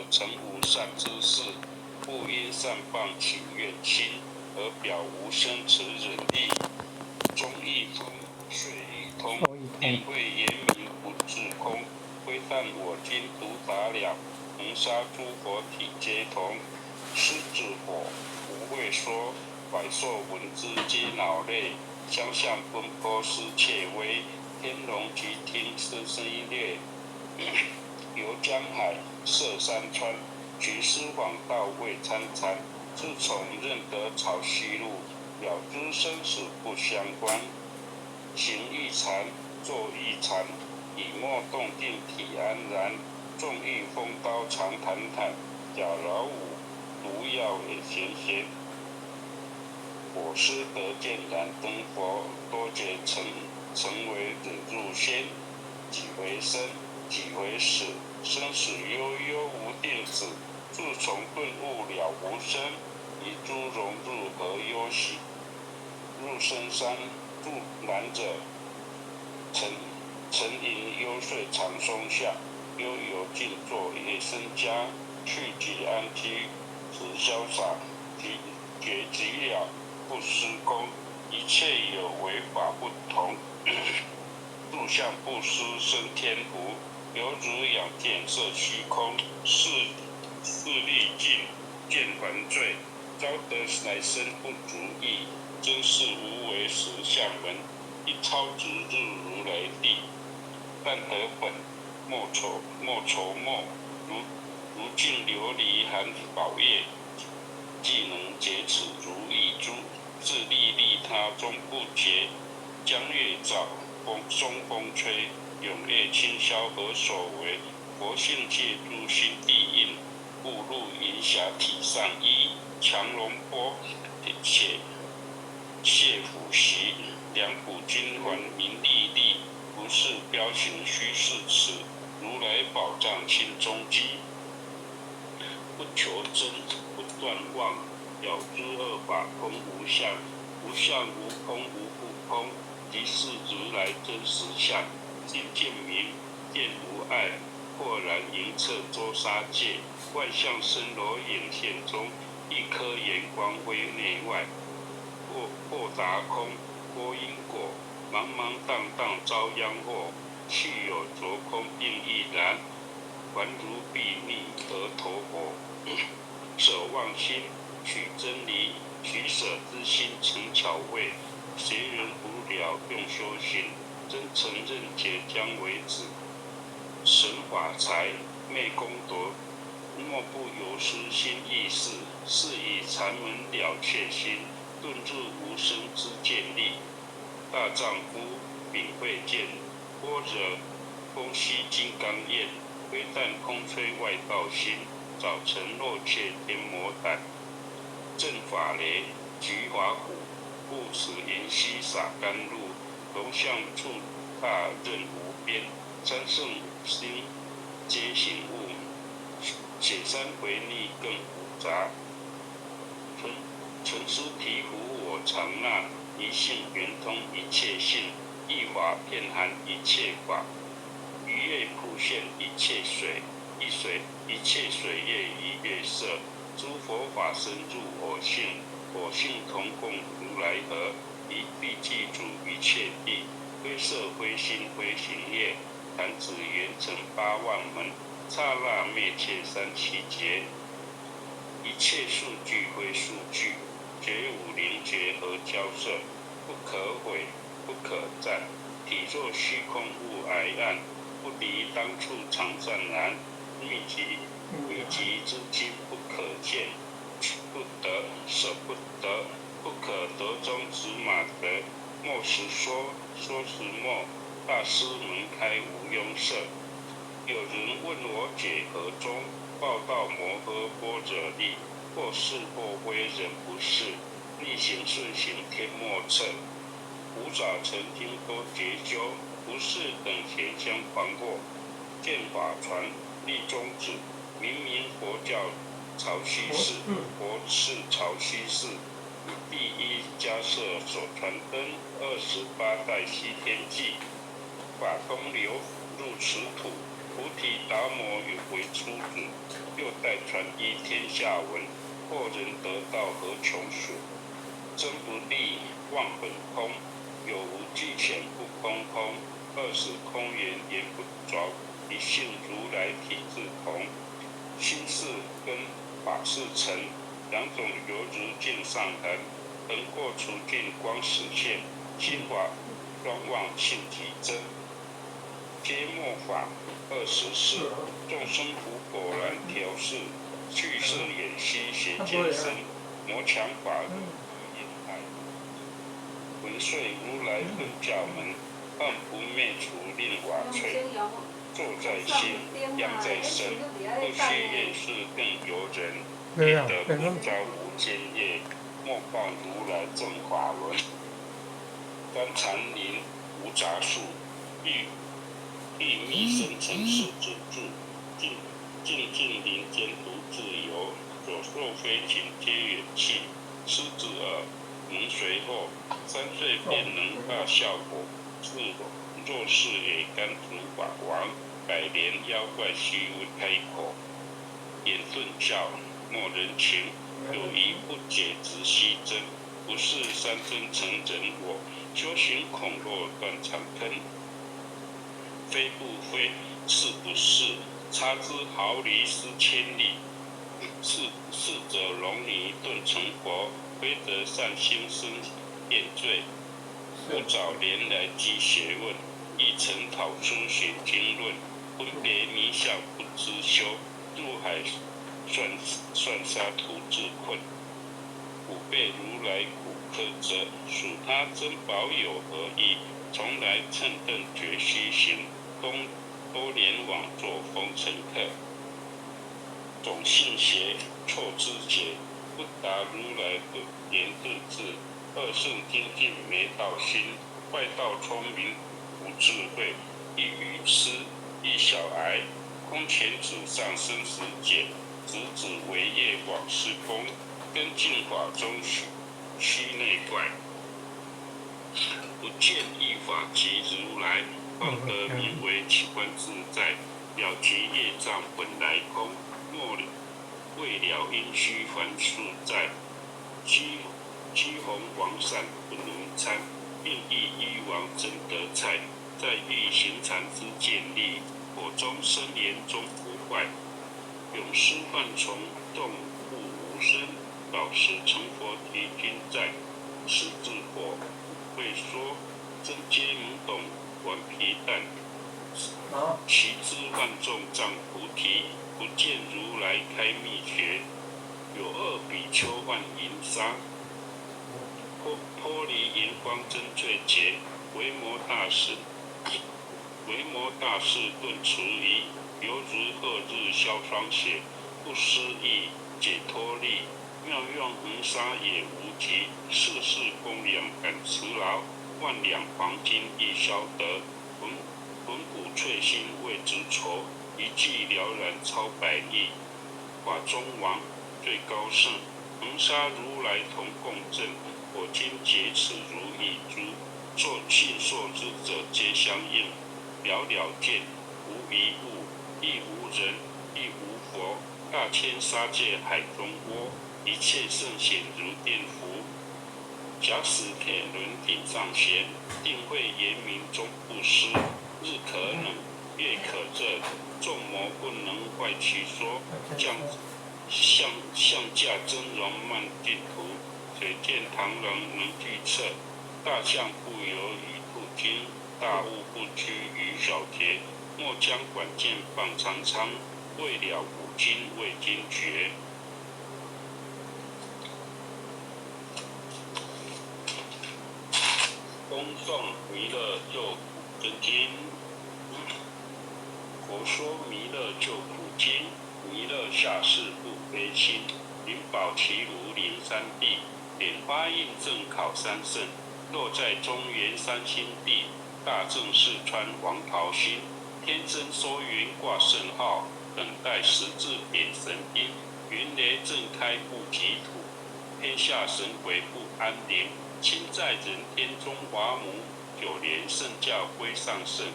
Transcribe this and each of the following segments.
曾无善之事，不因善谤起怨亲，而表无生持忍义，忠义风，税义通，定慧严明，不自空。非但我今独达了，能杀诸佛体皆同。狮子火，不会说，百兽闻之皆恼类。相向奔波失窃威，天龙即听失声裂。游江海，涉山川，寻师访道未参参。自从认得草溪路，了知生死不相关。行亦禅，坐亦禅，以默动定体安然。纵欲风刀常坦坦，假老五毒药也咸咸。我师得见燃灯佛，多劫成为忍入仙。几回生，几回死，生死悠悠无定止。自从顿悟了无生，以诸荣入何忧喜？入深山，住南者，沉吟幽睡长松下，悠游静坐夜深家。去即安居，只潇洒，觉即了，不施功。一切有为法不同，入相不施生天福。犹如仰见色虚空，视力尽见还罪。招得来生不足意，真是无为实相门。一超直入如来地，但得本莫愁莫。如镜琉璃含宝叶，既能结此如意珠。自利利他终不竭，江月照，松风吹，永夜清宵何所为？佛性借诸心地因，误入云霞体上衣。强龙波，谢虎袭，两股金环明历历。不是标行虚是此，如来宝藏清中基。不求真，不断妄，了知二法空无相，无相无空无不空，即是如来真实相。心见明，见无碍，豁然迎彻周沙界。万象生罗影现中，一颗圆光辉内外。或达空，波因果，茫茫荡荡遭殃祸。去有着空并亦然，还如壁逆而投火。舍妄心，取真理，取舍之心成巧味。谁人无聊用修行，真诚认结将为止。神法财，昧功德，莫不有失心意识。是以禅门了却心，顿入无生之见力。大丈夫秉慧见，波者空虚金刚焰。非但空吹外道心，早晨若怯天魔胆。正法雷，菊华虎，不此银溪洒甘露。龙象处大任无边，三圣五心皆醒悟。雪山回逆更无杂，纯师醍醐我常纳。一性圆通一切性，一法遍含一切法。一月普现一切水，一切水业一月色。诸佛法深入我性，我性同共如来合。一必记住一切地，非色非心非行业。弹指圆成8万门，刹那灭切37劫。一切数据非数据，觉五灵觉而交涉。不可毁，不可占，体若虚空无碍暗。不离当处常湛然，秘籍之今不可见。不得，舍不得，不可得中指马得。莫实说，说实莫。大师门开无庸涉。有人问我解何中，报道摩诃般若力。或是或非人不是，逆行顺行天莫测。无早曾经多劫修，不是等闲相旁过。见法传，立宗旨，明明佛教潮汐寺，佛是潮汐寺。第一迦摄所传灯，28代西天记。法东流入此土，菩提达摩有为出子。又传依天下闻，或人得道何穷属？真不立，忘本空。有无俱全不空空，20空言不着。一性如来体自同。心是根，法是尘，两种犹如镜上人。横过除尽光实现，心法专望性体真。皆末法24，众生苦果然调试，去色眼息邪见身，魔强法入眼爱。文遂如来分教门，暗不灭除令瓦垂。坐在心，养在身，不须言事更由人。业得不招无间业，莫报如来正法轮。观禅林无杂树，密生尘世之助。静林间独自游，有若飞禽皆远弃。狮子耳，能随后，3岁便能大效果。若是也甘图法王，100年妖怪须未开口。言顿教，莫人情，有疑不解直须真。不是三真成人我，修行恐落断肠坑。非不非，是不是？差之毫厘失千里。是者容泥顿成佛，非得善心生厌罪。不早年来积学问，亦曾讨书寻经论。分别迷想不知修，入海算沙徒自困。吾辈如来苦苛责，属他珍宝有何益？从来乘顿觉虚行，多年往作风尘客。总信邪，错知解，不达如来不言顿智。二圣精进没道心，外道聪明无智慧。一愚痴，一小癌，空前祖上生死劫。直指为业往事功，跟净法中虚内怪。不见一法即如来，方得名为奇观自在。了其业障本来空，莫未了因虚凡数在。积红王善不能参，并益医王真得菜。在欲行禅之见力，火中生炎终不坏。永失幻虫，动物无声。老实成佛提君在。是自火会说，真皆懵懂顽皮蛋。其知万众障菩提，不见如来开密诀。有2比丘万银沙，脱离银光真最洁。维摩大士顿除疑，犹如鹤日消霜雪。不思议解脱力，妙用恒沙也无极。世公粮感辞劳，万两黄金亦消得。魂骨翠心未知愁，一计了然超百亿。法中王最高圣，恒沙如来同共振。火金劫齿如一珠，信受之者皆相应。了见，无一物，亦无人，亦无佛。大千沙界海中窝，一切圣显如电符。假使铁轮顶上弦，定会严明终不失。日可冷，月可热，众魔不能坏其说。象驾真容漫净土，水见螳螂能具测。大象不游于兔经，大物不居于小田。莫将管见放长仓，未了古今未经绝。恭诵弥勒救苦真经。佛说弥勒救苦经，弥勒下世不悲心。灵宝齐如灵山地，莲花印证考三圣。落在中原三星地，大正四川王桃心。天生收云挂圣号，等待十字点神兵。云雷震开不及土，天下神鬼不安宁。亲在人天中华母，9年圣教归上圣。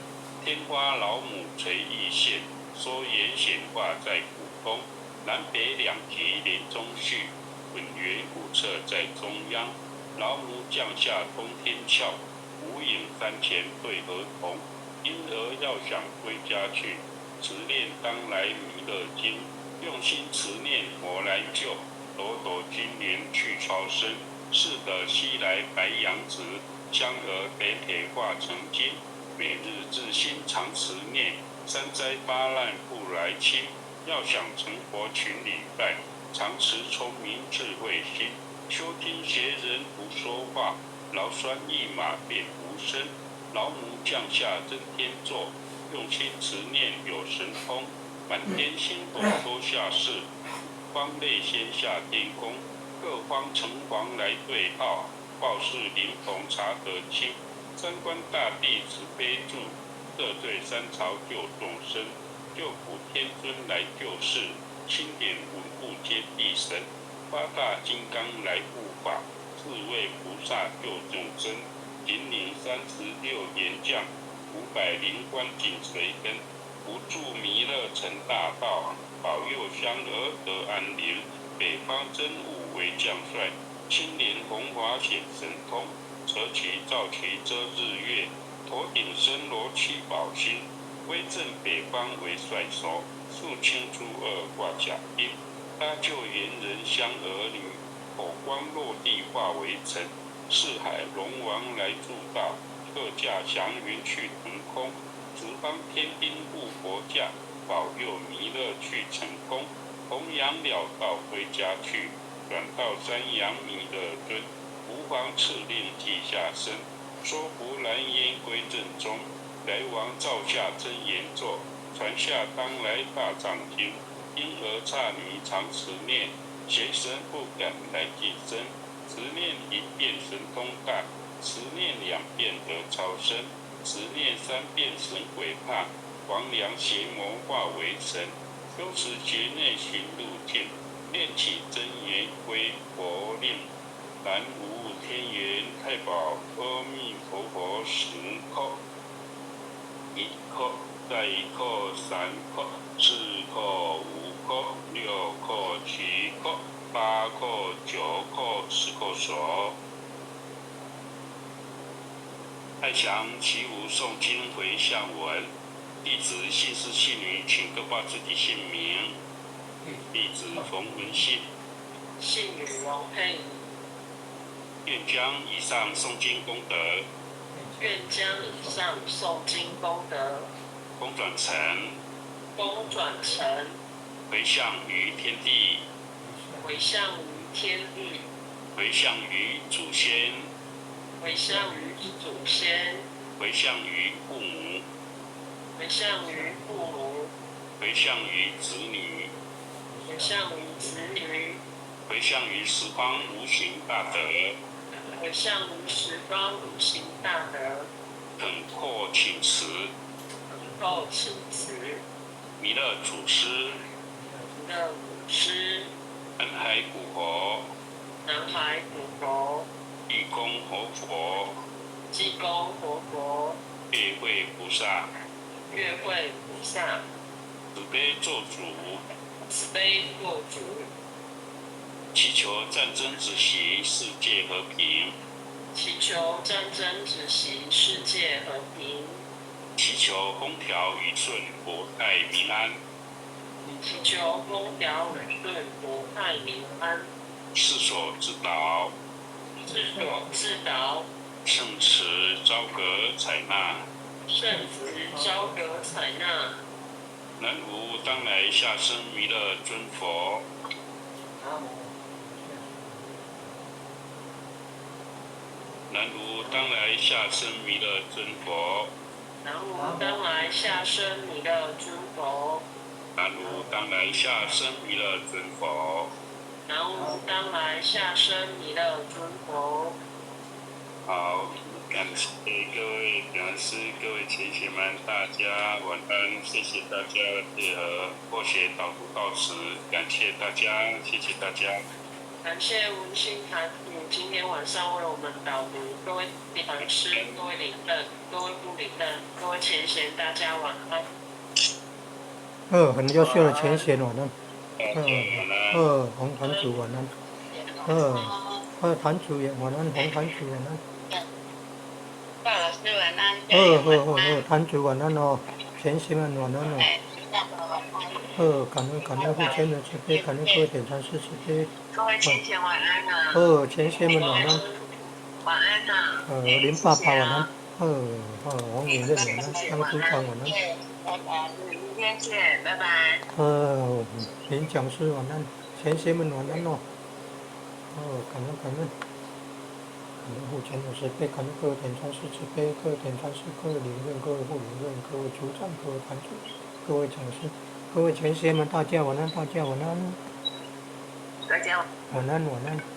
天花老母垂玉线，说言显化在古宫。南北两极连中续，滚圆古侧在中央。老母降下通天窍，无影山前对河童。婴儿要想归家去，持念当来弥勒经。用心持念佛来救，朵朵金莲去超生。是的西来白杨子，香儿北铁化成金。每日自心常持念，三灾八难不来侵。要想成佛群礼拜，常持聪明智慧心。修听邪人不说话，劳酸一马便无声。老母降下真天座，用心持念有神通。满天星斗多下世，方类先下天宫。各方城隍来对号，报事灵童查得清。三官大帝慈悲助，这对三朝救众生。救苦天尊来救世，钦点稳固接地神。八大金刚来护法，四位菩萨救众生。引领36严将，500灵官紧随跟。不住弥勒成大道，保佑香儿得安宁。北方真武为将帅，青莲红华显神通。扯旗照旗遮日月，头顶身罗七宝星。威震北方为帅首，肃清诸恶挂甲兵。搭救猿人香儿女，口光落地化为尘。四海龙王来助道，各驾祥云去腾空。十方天兵护佛驾，保佑弥勒去成功。弘扬了道归家去，转到山阳弥勒尊。吾皇敕令地下生，说服蓝烟归正中。来王照下真言座，传下当来大藏经。婴儿刹女常持念，邪神不敢来近身。持念一遍神通大，持念2遍得超生。持念3遍神鬼怕，黄粱邪魔化为神。修持劫内行路径，念起真言归佛令。南无天元太保阿弥陀佛10叩，1叩，再1叩，3叩，4叩，5叩，6叩，7叩，8叩，9叩，10叩手。太祥其无诵经回向文，弟子姓氏姓名，请各报自己姓名。弟子冯文信，姓吕王佩仪。愿将以上诵经功德，愿将以上诵经功德，功转成，回向于天地，回向于天地，回向于祖先，回向于祖先，回向于父母，回向于父母，回向于子女，回向于子女，回向于十方无形大德，回向于十方无形大德。恳阔请辞，弥勒祖师，南海古佛，地公活佛，月会菩萨，慈悲做主，祈求战争止息，世界和平。祈求风调雨顺，国泰民安。世所自导，圣慈昭格采纳。南无当来下生弥勒尊佛。南无当来下生弥勒尊佛。南无当来下生弥勒尊佛。南无当来下生弥勒尊佛。南无当来下生弥勒尊佛。好，感谢各位讲师、各位同学们，大家晚安，谢谢大家的配合。或许导读到此，感谢大家，谢谢大家。感谢文心坛主今天晚上为我们导读，各位讲师、各位领任、各位部领任、各位前贤，大家晚安。很优秀的前贤晚安。ของ坛主晚安坛主也晚安，红坛主晚安。鲍老师晚安。坛主晚安哦，前贤们晚安哦。感恩父亲的慈悲，感恩各位点禅师慈悲。各位前贤晚安啊。前贤们晚安。晚安啊。林爸爸晚安。王敏任晚安，张组长晚安。明天见，拜拜。林讲师晚安，前贤们晚安哦。感恩父亲的慈悲，感恩各位点禅师慈悲，各位点禅师，各位领任，各位副领任，各位组长，各位坛主，各位讲师，各位前贤们，大家晚安，大家晚安。大家晚安。